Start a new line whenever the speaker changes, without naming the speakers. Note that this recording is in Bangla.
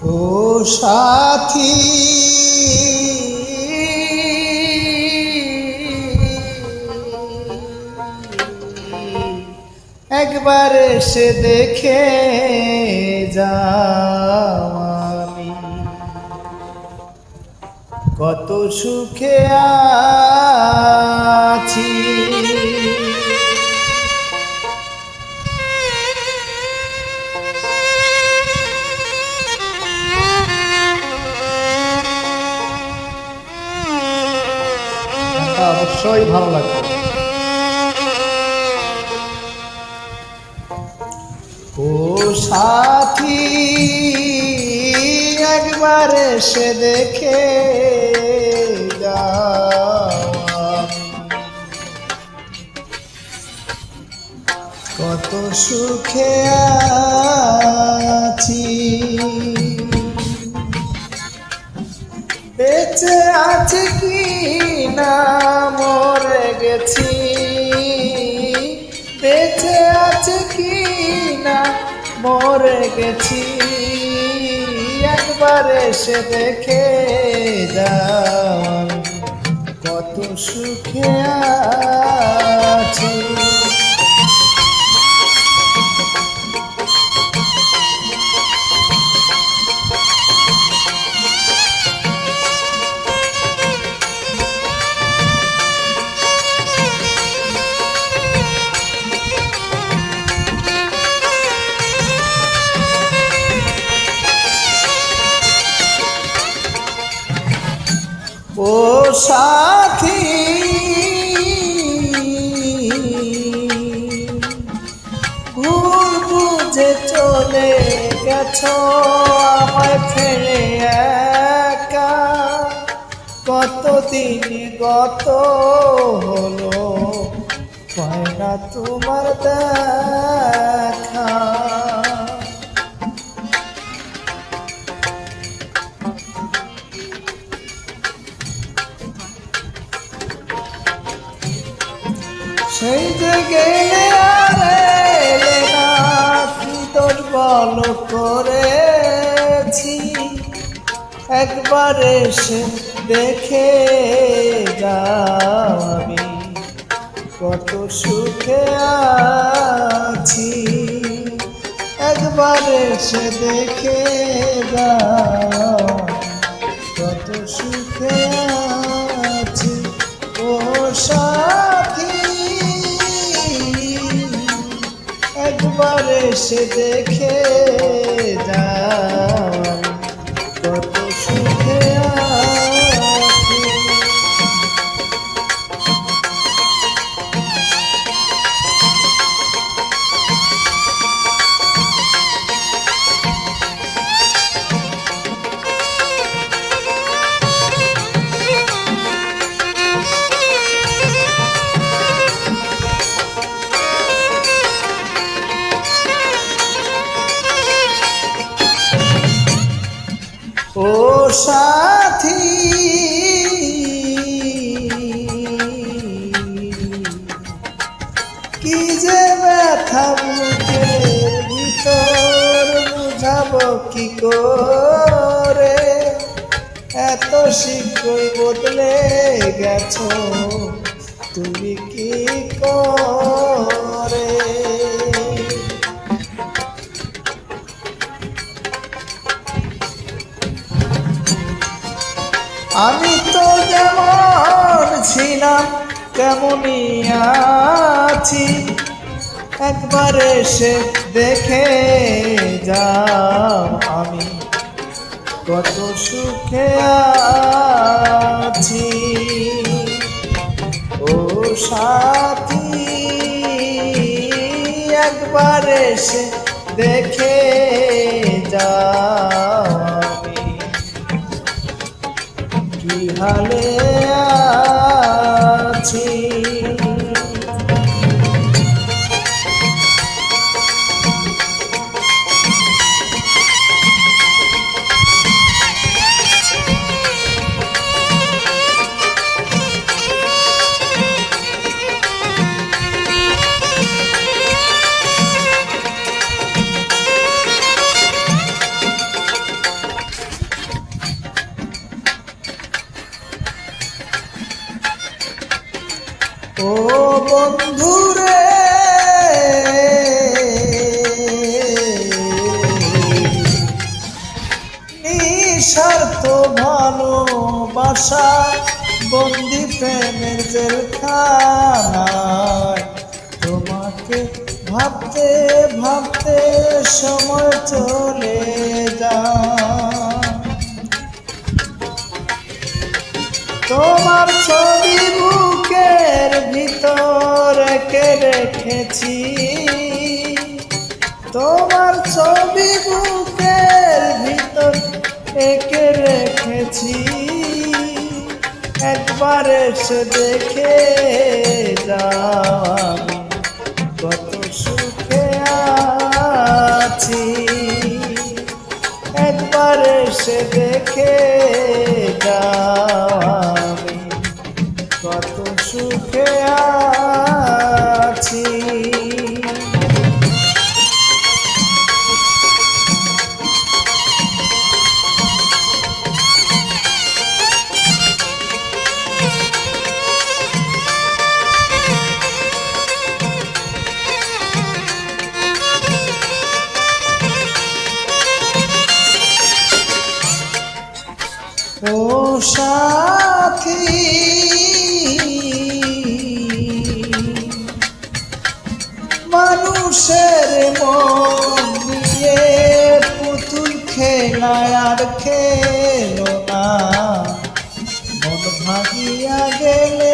ও সাথী একবার এসে দেখে যাও আমি কত সুখে আছি। অবশ্যই ভালো লাগবে। ও সাথী একবার এসে দেখে যাও কত সুখে আছি। বেঁচে আছে কি না মরে গেছি, বেঁচে আছে কি না মরে গেছি, একবার এসে দেখে যাও কত সুখে আছি। ও সাথী ভুল বুঝে চলে গেছো আমায় ফেলে একা, কতদিন গত হলো পায় না তোমার দেখা। সেই যে গেলে আর এলে না, কি তোর বল করেছি, একবার এসে দেখে যাও আমি কত সুখে আছি, একবার এসে দেখে যাও কত সুখে আছি। ও সাথী একবার এসে দেখে যাও কত সুখে আছি। ও সাথী কি যে ব্যথা বুকের ভিতর বুঝাবো কি করে, এত শীঘ্রই বদলে গেছো তুমি কি করে। আমি তো যেমন ছিলাম তেমনই আছি, একবার এসে দেখে যাও আমি কত সুখে আছি। ও সাথী একবার এসে দেখে যাও আমি কি হালে আছি। ও বন্ধুরে নিঃস্বার্থ ভালোবাসা বন্দি প্রেমের জেলখানায় তোমাকে ভাবতে ভাবতে সময় চলে যায়। তোমার ছবি বুকের ভিতর এঁকে রেখেছি, তোমার ছবি বুকের ভিতর এঁকে রেখেছি। একবার এসে দেখে যাও আমি কত সুখে আছি। একবার এসে দেখে যাও আমি কত সুখে আছি। ও সাথী মানুষের মন নিয়ে পুতুল খেলায় আর খেলো না, মন ভাঙিয়া গেলে